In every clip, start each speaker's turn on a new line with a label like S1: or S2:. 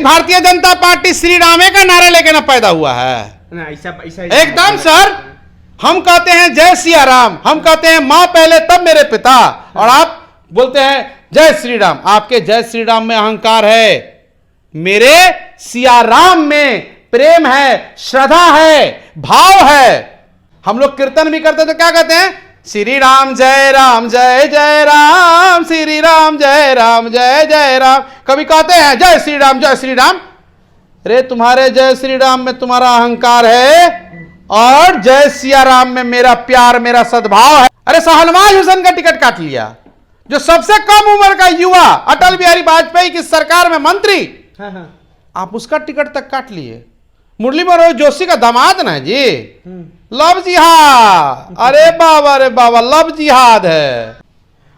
S1: Bharatiya Janata party Shri रामे का नारा लेके ना पैदा हुआ है
S2: ना, ऐसा
S1: एकदम सर। हम कहते हैं जय सिया राम, हम कहते हैं मां पहले तब मेरे पिता, और आप बोलते हैं जय श्री राम। आपके जय श्री राम में अहंकार है, मेरे सिया राम में प्रेम है, श्रद्धा है, भाव है। हम लोग कीर्तन भी करते तो क्या कहते हैं? श्री राम जय जय राम, श्री राम जय जय राम। कभी कहते हैं जय श्री राम जय श्री राम। अरे तुम्हारे जय श्री राम में तुम्हारा अहंकार है और जय सिया राम में मेरा प्यार, मेरा सद्भाव है। अरे शाहनवाज हुसैन का टिकट काट लिया, जो सबसे कम उम्र का युवा अटल बिहारी वाजपेयी की सरकार में मंत्री, आप उसका टिकट तक काट लिए। मुरली मनोहर जोशी का दामाद ना जी, लव जिहाद। अरे बाबा लव जिहाद है।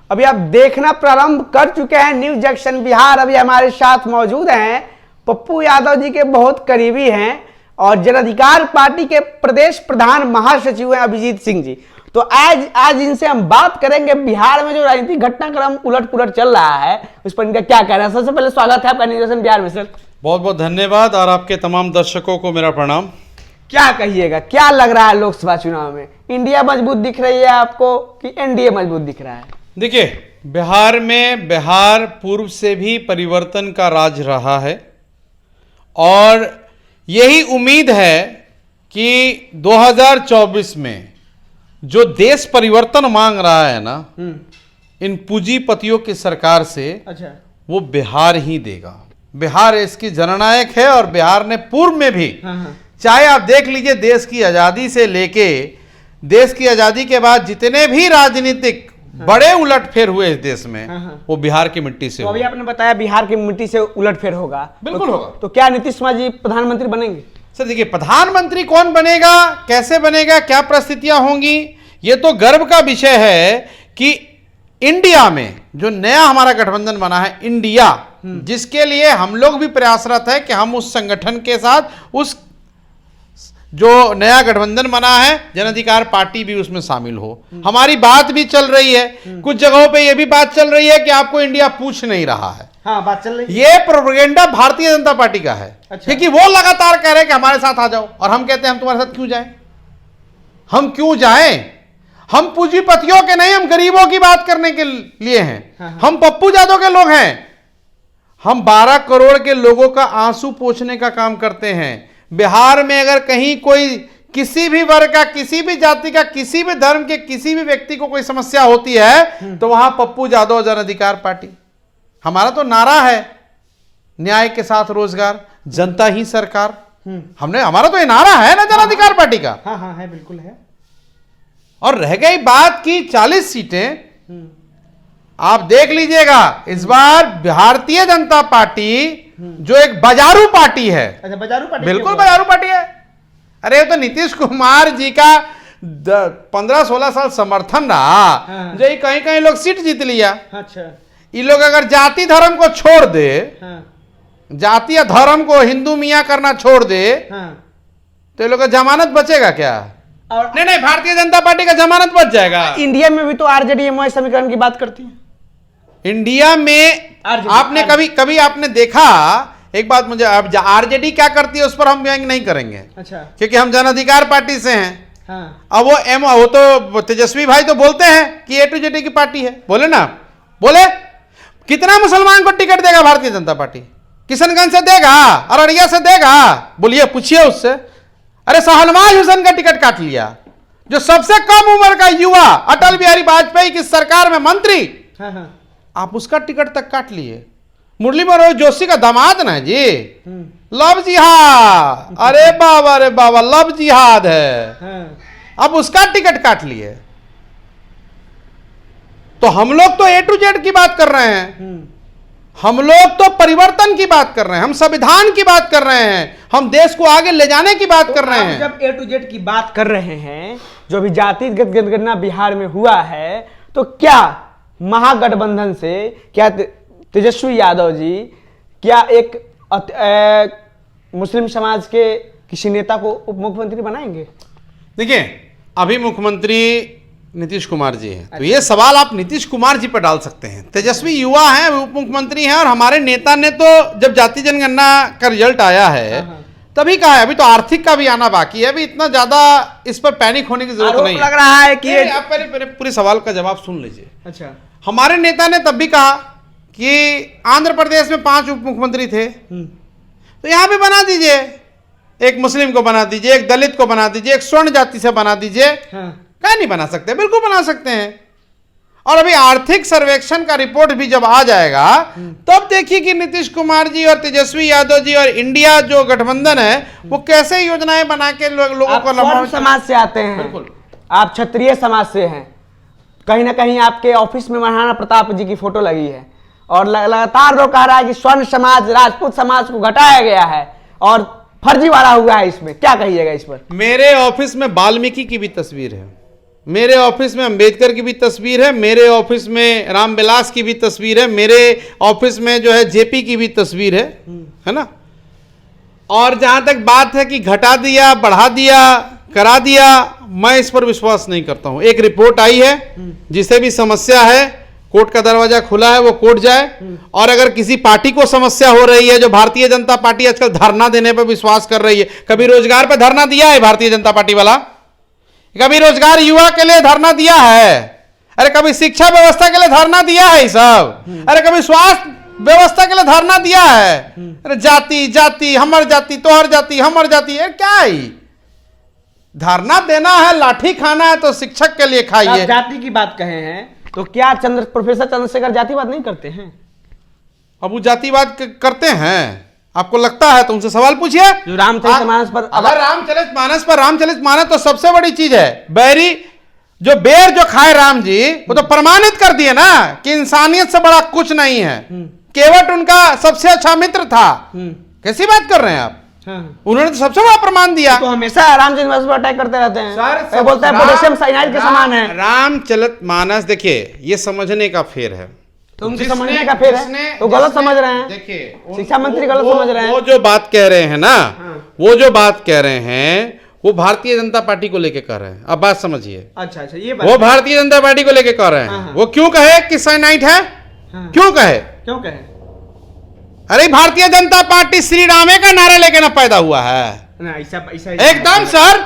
S2: अभी आप देखना प्रारंभ कर चुके हैं न्यूज जंक्शन बिहार। अभी हमारे साथ मौजूद हैं पप्पू यादव जी के बहुत करीबी हैं और जन अधिकार पार्टी के प्रदेश प्रधान महासचिव हैं अभिजीत सिंह जी। तो आज इनसे हम बात करेंगे बिहार में जो राजनीतिक घटनाक्रम उलट पुलट चल रहा है उस पर इनका क्या कहना है। सबसे पहले स्वागत है आपका न्यूज जंक्शन बिहार में सर।
S1: बहुत बहुत धन्यवाद और आपके तमाम दर्शकों को मेरा प्रणाम।
S2: क्या कहिएगा, क्या लग रहा है लोकसभा चुनाव में? इंडिया मजबूत दिख रही है आपको कि एनडीए मजबूत दिख रहा है?
S1: देखिए, बिहार पूर्व से भी परिवर्तन का राज रहा है और यही उम्मीद है कि 2024 में जो देश परिवर्तन मांग रहा है ना, इन पूंजीपतियों की सरकार से,
S2: अच्छा,
S1: वो बिहार ही देगा। बिहार इसकी जननायक है और बिहार ने पूर्व में भी, चाहे आप देख लीजिए देश की आजादी से लेके देश की आजादी के बाद जितने भी राजनीतिक बड़े उलटफेर हुए इस देश में, वो बिहार की मिट्टी से।
S2: तो अभी आपने बताया बिहार की मिट्टी से उलटफेर होगा,
S1: बिल्कुल होगा।
S2: तो क्या नीतीश कुमार जी प्रधानमंत्री बनेंगे?
S1: सर देखिए, प्रधानमंत्री कौन बनेगा, कैसे बनेगा, क्या परिस्थितियां होंगी, ये तो गर्व का विषय है कि इंडिया में जो नया हमारा गठबंधन बना है इंडिया, जिसके लिए हम लोग भी प्रयासरत है कि हम उस संगठन के साथ, उस जो नया गठबंधन बना है जन अधिकार पार्टी भी उसमें शामिल हो। हमारी बात भी चल रही है, कुछ जगहों पे ये भी बात चल रही है कि आपको इंडिया पूछ नहीं रहा है।
S2: हाँ, बात चल रही है।
S1: ये प्रोपेगेंडा भारतीय जनता पार्टी का है। अच्छा। क्योंकि वो लगातार कह रहे हैं कि हमारे साथ आ जाओ, और हम कहते हैं हम तुम्हारे साथ क्यों जाएं? हम क्यों जाएं? हम पूंजीपतियों के नहीं, हम गरीबों की बात करने के लिए हैं। हम पप्पू यादव के लोग हैं। हम 12 करोड़ के लोगों का आंसू पोंछने का काम करते हैं। बिहार में अगर कहीं कोई किसी भी वर्ग का, किसी भी जाति का, किसी भी धर्म के किसी भी व्यक्ति को कोई समस्या होती है तो वहां पप्पू यादव जन अधिकार पार्टी। हमारा तो नारा है न्याय के साथ रोजगार, जनता ही सरकार। हमारा तो ये नारा है ना जन अधिकार पार्टी का।
S2: हाँ है, बिल्कुल है।
S1: और रह गई बात की 40 सीटें, आप देख लीजिएगा इस बार भारतीय जनता पार्टी जो एक बाजारू पार्टी है।
S2: अच्छा, बाजारू पार्टी?
S1: बिल्कुल बाजारू पार्टी है। अरे ये तो नीतीश कुमार जी का 15-16 साल समर्थन रहा, जो कहीं कहीं लोग सीट जीत लिया।
S2: अच्छा, ये
S1: लोग अगर जाति धर्म को छोड़ दे, जाति या धर्म को हिंदू मियां करना छोड़ दे, तो ये लोग का जमानत बचेगा क्या?
S2: और
S1: नहीं, भारतीय जनता पार्टी का जमानत बच जाएगा।
S2: इंडिया में भी तो आरजेडी एमओआई समीकरण की बात करती है।
S1: इंडिया में आपने कभी आपने देखा? एक बात मुझे, अब आरजेडी क्या करती है उस पर हम व्यंग नहीं करेंगे।
S2: अच्छा,
S1: क्योंकि हम जन अधिकार पार्टी से हैं।
S2: हाँ।
S1: अब वो तो तेजस्वी भाई तो बोलते हैं कि ए टू जेड की पार्टी है। बोले ना, बोले कितना मुसलमान को टिकट देगा भारतीय जनता पार्टी? किशनगंज से देगा, अररिया से देगा, बोलिए, पूछिए उससे। अरे शाहनवाज हुसैन का टिकट काट लिया, जो सबसे कम उम्र का युवा अटल बिहारी वाजपेयी की सरकार में मंत्री, आप उसका टिकट तक काट लिए। मुरली मनोहर जोशी का दामाद ना जी, लव जिहाद। अरे बाबा लव जिहाद है। अब उसका टिकट काट लिए। तो हम लोग तो ए टू जेड की बात कर रहे हैं, हम लोग तो परिवर्तन की बात कर रहे हैं, हम संविधान की बात कर रहे हैं, हम देश को आगे ले जाने की बात कर रहे हैं।
S2: जब ए टू जेड की बात कर रहे हैं, जो भी जातिगत जनगणना बिहार में हुआ है, तो क्या महागठबंधन से क्या तेजस्वी यादव जी क्या एक मुस्लिम समाज के किसी नेता को उप मुख्यमंत्री बनाएंगे?
S1: देखिए, अभी मुख्यमंत्री नीतीश कुमार जी हैं। तो ये सवाल आप नीतीश कुमार जी पर डाल सकते हैं। तेजस्वी युवा हैं, उप मुख्यमंत्री हैं, और हमारे नेता ने तो जब जाति जनगणना का रिजल्ट आया है तभी कहा है, अभी तो आर्थिक का भी आना बाकी है, अभी इतना ज्यादा इस पर पैनिक होने की जरूरत नहीं
S2: लग रहा है कि
S1: आप पहले पूरे सवाल का जवाब सुन लीजिए।
S2: अच्छा,
S1: हमारे नेता ने तब भी कहा कि आंध्र प्रदेश में 5 उप मुख्यमंत्री थे, तो यहां भी बना दीजिए, एक मुस्लिम को बना दीजिए, एक दलित को बना दीजिए, एक स्वर्ण जाति से बना दीजिए। क्या नहीं बना सकते? बिल्कुल बना सकते हैं। और अभी आर्थिक सर्वेक्षण का रिपोर्ट भी जब आ जाएगा तब देखिए कि नीतीश कुमार जी और तेजस्वी यादव जी और इंडिया जो गठबंधन है वो कैसे योजनाएं बना के लोगों को
S2: आप समाज से आते हैं,
S1: बिल्कुल
S2: आप क्षत्रिय समाज से हैं, कहीं ना कहीं आपके ऑफिस में महाराणा प्रताप जी की फोटो लगी है, और लगातार लोग कह रहा है कि स्वर्ण समाज, राजपूत समाज को घटाया गया है और फर्जीवाड़ा हुआ है, इसमें क्या कहिएगा इस पर?
S1: मेरे ऑफिस में वाल्मीकि की भी तस्वीर है, मेरे ऑफिस में अंबेडकर की भी तस्वीर है, मेरे ऑफिस में रामविलास की भी तस्वीर है, मेरे ऑफिस में जो है जेपी की भी तस्वीर है ना। और जहां तक बात है कि घटा दिया, बढ़ा दिया, करा दिया, मैं इस पर विश्वास नहीं करता हूं। एक रिपोर्ट आई है, जिसे भी समस्या है कोर्ट का दरवाजा खुला है, वो कोर्ट जाए। और अगर किसी पार्टी को समस्या हो रही है, जो भारतीय जनता पार्टी आजकल धरना देने पर विश्वास कर रही है, कभी रोजगार पर धरना दिया है भारतीय जनता पार्टी वाला? कभी रोजगार युवा के लिए धरना दिया है? अरे कभी शिक्षा व्यवस्था के लिए धरना दिया है सब? अरे कभी स्वास्थ्य व्यवस्था के लिए धरना दिया है? अरे जाति जाति, हमर जाति, तोहर जाति, हमर जाति, क्या है? धरना देना है, लाठी खाना है तो शिक्षक के लिए खाइए।
S2: जाति की बात कहे हैं तो क्या प्रोफेसर चंद्रशेखर जातिवाद नहीं करते हैं?
S1: अब वो जातिवाद करते हैं, आपको लगता है तो उनसे सवाल पूछिए।
S2: जो रामचरितमानस पर,
S1: अगर रामचरितमानस तो सबसे बड़ी चीज है। बैरी जो बेर जो खाए राम जी, वो तो प्रमाणित कर दिए ना कि इंसानियत से बड़ा कुछ नहीं है। केवट उनका सबसे अच्छा मित्र था। कैसी बात कर रहे हैं आप? उन्होंने तो सबसे बड़ा प्रमाण दिया।
S2: तो हमेशा रामचरितमानस पर अटैक करते रहते हैं सर, बोलते हैं पोटेशियम साइनाइड के समान है।
S1: रामचरितमानस देखिए, ये समझने का फेर है,
S2: तो उनके समझने का फेर है, तो गलत समझ रहे हैं।
S1: देखिए,
S2: शिक्षा मंत्री गलत समझ रहे हैं।
S1: वो जो बात कह रहे हैं ना, वो जो बात कह रहे हैं वो भारतीय जनता पार्टी को लेके कह रहे हैं। अब बात समझिए।
S2: अच्छा, ये बात
S1: वो भारतीय जनता पार्टी को लेके कह रहे हैं। वो क्यों कहे कि साइनाइड है? क्यों कहे? अरे भारतीय जनता पार्टी श्री रामे का नारा लेके ना पैदा हुआ है
S2: ना, ऐसा
S1: एकदम सर।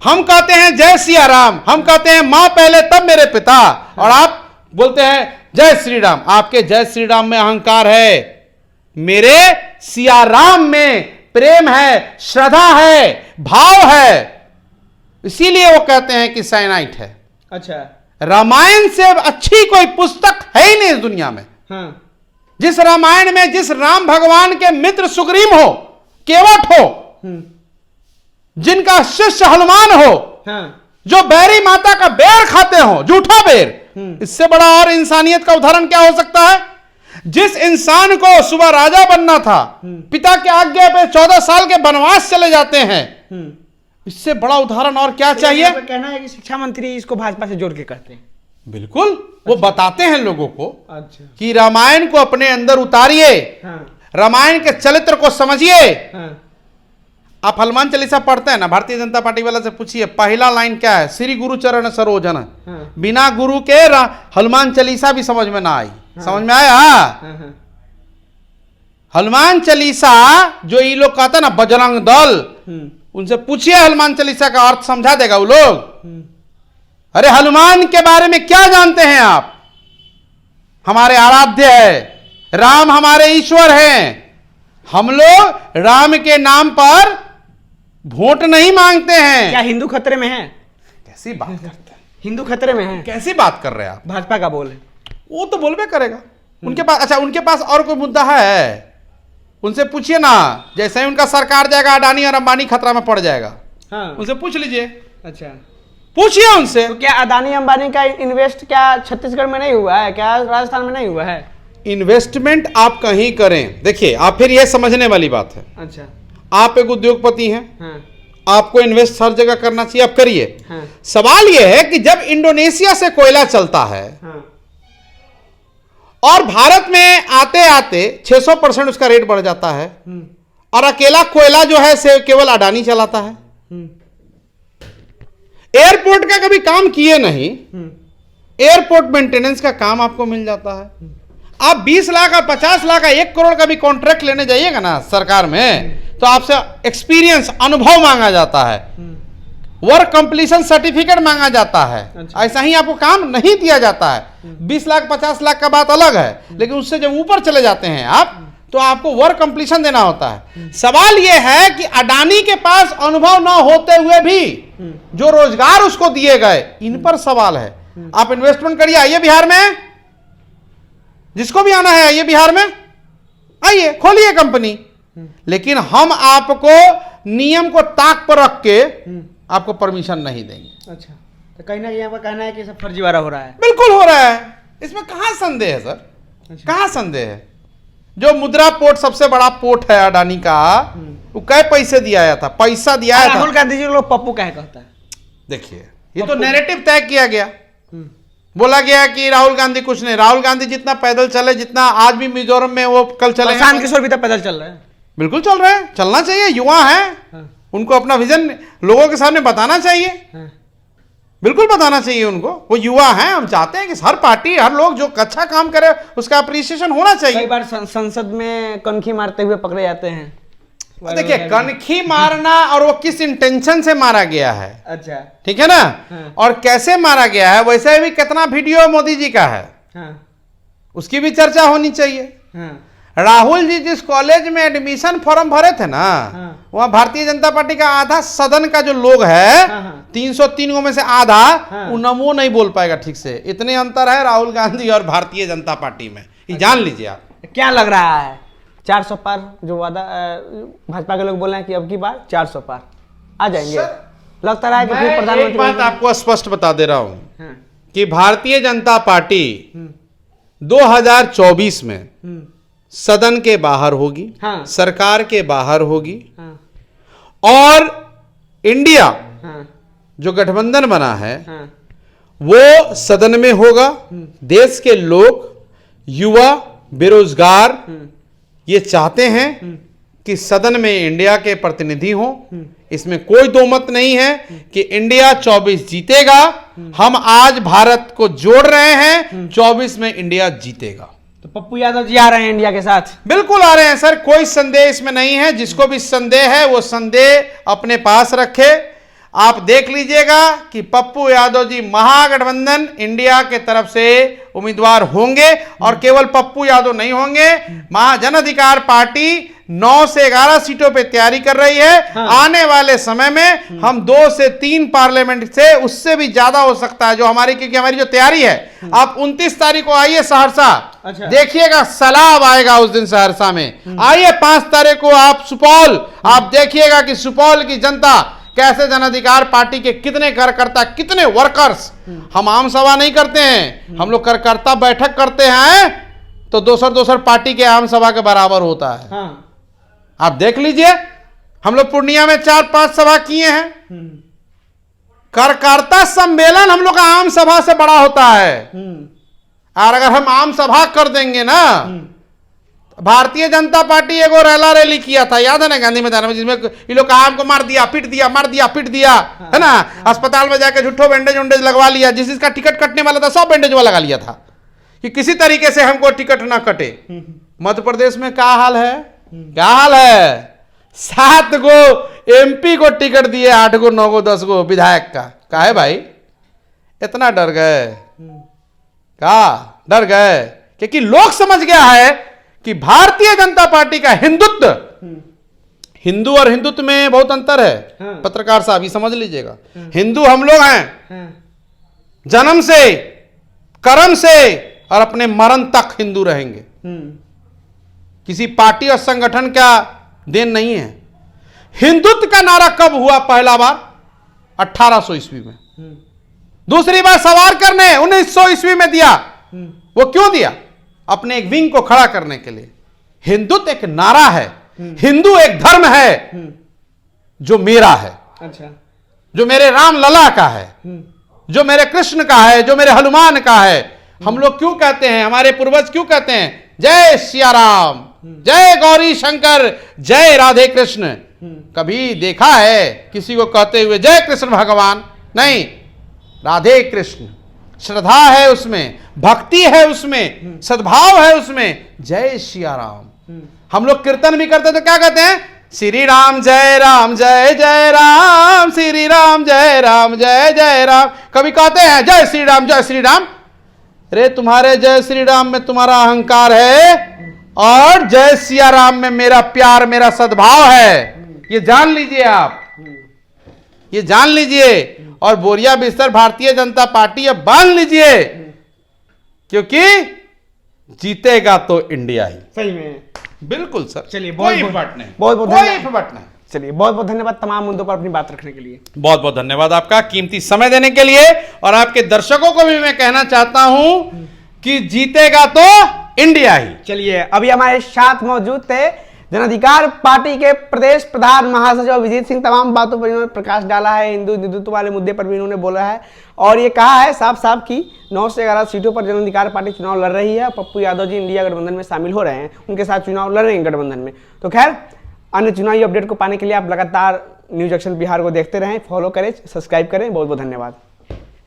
S1: हम कहते हैं जय सिया राम, हम कहते हैं मां पहले तब मेरे पिता, और आप बोलते हैं जय श्री राम। आपके जय श्री राम में अहंकार है, मेरे सिया राम में प्रेम है, श्रद्धा है, भाव है, इसीलिए वो कहते हैं कि साइनाइट है।
S2: अच्छा,
S1: रामायण से अच्छी कोई पुस्तक है ही नहीं इस दुनिया में। जिस रामायण में जिस राम भगवान के मित्र सुग्रीव हो, केवट हो, जिनका शिष्य हनुमान हो, जो बैरी माता का बेर खाते हो, झूठा बेर, इससे बड़ा और इंसानियत का उदाहरण क्या हो सकता है? जिस इंसान को सुबह राजा बनना था, पिता के आज्ञा पे 14 साल के वनवास चले जाते हैं, इससे बड़ा उदाहरण और क्या चाहिए?
S2: कहना है कि शिक्षा मंत्री इसको भाजपा से जोड़ के करते हैं।
S1: बिल्कुल, वो बताते हैं लोगों को
S2: अच्छा,
S1: कि रामायण को अपने अंदर उतारिए, रामायण के चरित्र को समझिए। आप हनुमान चालीसा पढ़ते हैं ना, भारतीय जनता पार्टी वाला से पूछिए पहला लाइन क्या है? श्री गुरु चरण सरोजन। बिना गुरु के हनुमान चालीसा भी समझ में ना आई। समझ में आया? हनुमान चालीसा जो ये लोग कहते हैं ना बजरंग दल, उनसे पूछिए हनुमान चालीसा का अर्थ समझा देगा वो लोग। अरे हनुमान के बारे में क्या जानते हैं आप? हमारे आराध्य है, राम हमारे ईश्वर हैं। हम लोग राम के नाम पर वोट नहीं मांगते हैं।
S2: क्या हिंदू खतरे में है?
S1: कैसी बात करते हैं?
S2: हिंदू खतरे में है?
S1: कैसी बात कर रहे हैं आप?
S2: भाजपा का बोल है,
S1: वो तो बोलबे करेगा। उनके पास, अच्छा उनके पास और कोई मुद्दा है? उनसे पूछिए ना। जैसे ही उनका सरकार जाएगा, अडानी और अंबानी खतरा में पड़ जाएगा। उनसे पूछ लीजिए।
S2: अच्छा,
S1: पूछिए उनसे।
S2: तो क्या अडानी अंबानी का इन्वेस्ट क्या छत्तीसगढ़ में नहीं हुआ है? क्या राजस्थान में नहीं हुआ है?
S1: इन्वेस्टमेंट आप कहीं करें, देखिए आप फिर ये समझने वाली बात है।
S2: अच्छा,
S1: आप एक उद्योगपति हैं, आपको इन्वेस्ट हर जगह करना चाहिए, आप करिए। सवाल यह है कि जब इंडोनेशिया से कोयला चलता है और भारत में आते आते 600% उसका रेट बढ़ जाता है, और अकेला कोयला जो है से केवल अडानी चलाता है। एयरपोर्ट का कभी काम किए नहीं, एयरपोर्ट मेंटेनेंस का काम आपको मिल जाता है। आप 20 लाख और 50 लाख का 1 करोड़ का भी कॉन्ट्रैक्ट लेने जाइएगा ना सरकार में, तो आपसे एक्सपीरियंस, अनुभव मांगा जाता है, वर्क कंप्लीशन सर्टिफिकेट मांगा जाता है।
S2: अच्छा।
S1: ऐसा ही आपको काम नहीं दिया जाता है। 20 लाख 50 लाख का बात अलग है, लेकिन उससे जब ऊपर चले जाते हैं आप, तो आपको वर्क कंप्लीशन देना होता है। सवाल यह है कि अडानी के पास अनुभव ना होते हुए भी जो रोजगार उसको दिए गए, इन पर सवाल है। आप इन्वेस्टमेंट करिए, आइए बिहार में, जिसको भी आना है आइए बिहार में, आइए खोलिए कंपनी, लेकिन हम आपको नियम को ताक पर रख के आपको परमिशन नहीं देंगे।
S2: अच्छा, तो कहीं ना कहीं आपका कहना है कि सब फर्जीवाड़ा हो रहा है।
S1: बिल्कुल हो रहा है, इसमें कहां संदेह है सर?
S2: अच्छा।
S1: कहां संदेह है? जो मुद्रा पोर्ट सबसे बड़ा पोर्ट है अडानी का, वो कै पैसे दिया था? पैसा दिया था।
S2: राहुल गांधी जी लोग पप्पू कह कहता है।
S1: देखिए, ये तो नैरेटिव तय किया गया, बोला गया कि राहुल गांधी कुछ नहीं। राहुल गांधी जितना पैदल चले, जितना आज भी मिजोरम में वो कल चले,
S2: प्रशांत किशोर भी तो पैदल चल रहे हैं।
S1: बिल्कुल चल रहे हैं, चलना चाहिए, युवा है, उनको अपना विजन लोगों के सामने बताना चाहिए, बिल्कुल बताना चाहिए उनको। वो युवा हैं, हम चाहते हैं कि हर पार्टी, हर लोग जो अच्छा काम करे उसका अप्रिसिएशन होना
S2: कई
S1: चाहिए।
S2: बार संसद में कनखी मारते हुए पकड़े जाते हैं।
S1: देखिए, कनखी मारना और वो किस इंटेंशन से मारा गया है,
S2: अच्छा,
S1: ठीक है ना, और कैसे मारा गया है, वैसे भी कितना वीडियो मोदी जी का है, उसकी भी चर्चा होनी चाहिए। राहुल जी जिस कॉलेज में एडमिशन फॉर्म भरे थे ना, वहाँ भारतीय जनता पार्टी का आधा सदन का जो लोग है, 303 में से आधा, वो नमो नहीं बोल पाएगा ठीक से। इतने अंतर है राहुल गांधी और भारतीय जनता पार्टी में, ये जान लीजिए आप।
S2: क्या लग रहा है 400 पार जो वादा भाजपा के लोग बोल रहे हैं कि अब की बार 400 पार आ जाएंगे? लगता रहा है कि फिर
S1: मैं
S2: प्रधानमंत्री
S1: एक बात आपको स्पष्ट बता दे रहा हूं कि भारतीय जनता पार्टी 2024 में सदन के बाहर होगी, सरकार के बाहर होगी, और इंडिया जो गठबंधन बना है वो सदन में होगा। देश के लोग, युवा, बेरोजगार ये चाहते हैं कि सदन में इंडिया के प्रतिनिधि हों। इसमें कोई दो मत नहीं है कि इंडिया 24 जीतेगा। हम आज भारत को जोड़ रहे हैं, 24 में इंडिया जीतेगा।
S2: तो पप्पू यादव जी आ रहे हैं इंडिया के साथ?
S1: बिल्कुल आ रहे हैं सर, कोई संदेह इसमें नहीं है। जिसको भी संदेह है वो संदेह अपने पास रखे। आप देख लीजिएगा कि पप्पू यादव जी महागठबंधन इंडिया के तरफ से उम्मीदवार होंगे, और केवल पप्पू यादव नहीं होंगे, महाजन अधिकार पार्टी 9 से 11 सीटों पे तैयारी कर रही है। आने वाले समय में हम 2 से 3 पार्लियामेंट से, उससे भी ज्यादा हो सकता है जो हमारी, क्योंकि हमारी जो तैयारी है। आप 29 तारीख को आइए सहरसा,
S2: अच्छा।
S1: देखिएगा सैलाब आएगा उस दिन सहरसा में। आइए 5 तारीख को आप सुपौल, आप देखिएगा कि सुपौल की जनता कैसे जन अधिकार पार्टी के कितने कार्यकर्ता, कितने वर्कर्स। हम आम सभा नहीं करते हैं, हम लोग कार्यकर्ता बैठक करते हैं, तो दोसर पार्टी के आम सभा के बराबर होता है। आप देख लीजिए, हम लोग पूर्णिया में 4-5 सभा किए हैं। कार्यकर्ता सम्मेलन हम लोग का आम सभा से बड़ा होता है। और अगर हम आम सभा कर देंगे ना, भारतीय जनता पार्टी एगो रैला रैली किया था, याद है ना, गांधी मैदान में, जिसमें ये लोग आम को मार दिया, पीट दिया, मार दिया, पीट दिया, है ना। अस्पताल में जाकर झूठो बैंडेज उंडेज लगवा लिया, जिसका टिकट कटने वाला था सब बैंडेज वाला लगा लिया था कि किसी तरीके से हमको टिकट ना कटे। मध्य प्रदेश में क्या हाल है, क्या हाल है? 7 गो एमपी को टिकट दिए, 8 गो 9 गो 10 गो विधायक का है भाई? इतना डर गए, क्या डर गए? क्योंकि लोग समझ गया है कि भारतीय जनता पार्टी का हिंदुत्व, हिंदू और हिंदुत्व में बहुत अंतर है। पत्रकार साहब ये समझ लीजिएगा, हिंदू हम लोग हैं, जन्म से, कर्म से और अपने मरण तक हिंदू रहेंगे। किसी पार्टी और संगठन का देन नहीं है। हिंदुत्व का नारा कब हुआ पहला बार? 1800 ईस्वी में। दूसरी बार सवारकर ने 1900 ईस्वी में दिया। वो क्यों दिया? अपने एक विंग को खड़ा करने के लिए। हिंदुत्व एक नारा है, हिंदू एक धर्म है जो मेरा है,
S2: अच्छा,
S1: जो मेरे राम लला का है, जो मेरे कृष्ण का है, जो मेरे हनुमान का है। हम लोग क्यों कहते हैं, हमारे पूर्वज क्यों कहते हैं, जय सिया राम, जय गौरी शंकर, जय राधे कृष्ण? कभी देखा है किसी को कहते हुए जय कृष्ण भगवान? नहीं, राधे कृष्ण, श्रद्धा है उसमें, भक्ति है उसमें, सद्भाव है उसमें। जय सिया राम। हम लोग कीर्तन भी करते तो क्या कहते हैं? श्री राम जय जय राम, श्री राम जय जय राम। कभी कहते हैं जय श्री राम जय श्री राम। अरे तुम्हारे जय श्री राम में तुम्हारा अहंकार है और जय सिया राम में मेरा प्यार, मेरा सद्भाव है। ये जान लीजिए आप, ये जान लीजिए। और बोरिया बिस्तर भारतीय जनता पार्टी अब बांध लीजिए, क्योंकि जीतेगा तो इंडिया ही।
S2: सही में
S1: बिल्कुल सर।
S2: चलिए,
S1: कोई फट नहीं,
S2: बहुत बहुत
S1: कोई
S2: धन्यवाद।
S1: फट नहीं।
S2: चलिए, बहुत बहुत धन्यवाद तमाम मुद्दों पर अपनी बात रखने के लिए।
S1: बहुत बहुत धन्यवाद आपका कीमती समय देने के लिए। और आपके दर्शकों को भी मैं कहना चाहता हूं कि जीतेगा तो इंडिया ही।
S2: चलिए, अभी हमारे साथ मौजूद थे जन अधिकार पार्टी के प्रदेश प्रधान महासचिव अभिजीत सिंह। तमाम बातों पर इन्होंने प्रकाश डाला है, हिंदू हिंदुत्व वाले मुद्दे पर भी इन्होंने बोला है और ये कहा है साफ साफ कि 9 से 11 सीटों पर जन अधिकार पार्टी चुनाव लड़ रही है। पप्पू यादव जी इंडिया गठबंधन में शामिल हो रहे हैं, उनके साथ चुनाव लड़ रहे हैं गठबंधन में। तो खैर, अन्य चुनावी अपडेट को पाने के लिए आप लगातार न्यूज एक्शन बिहार को देखते रहें, फॉलो करें, सब्सक्राइब करें। बहुत बहुत धन्यवाद।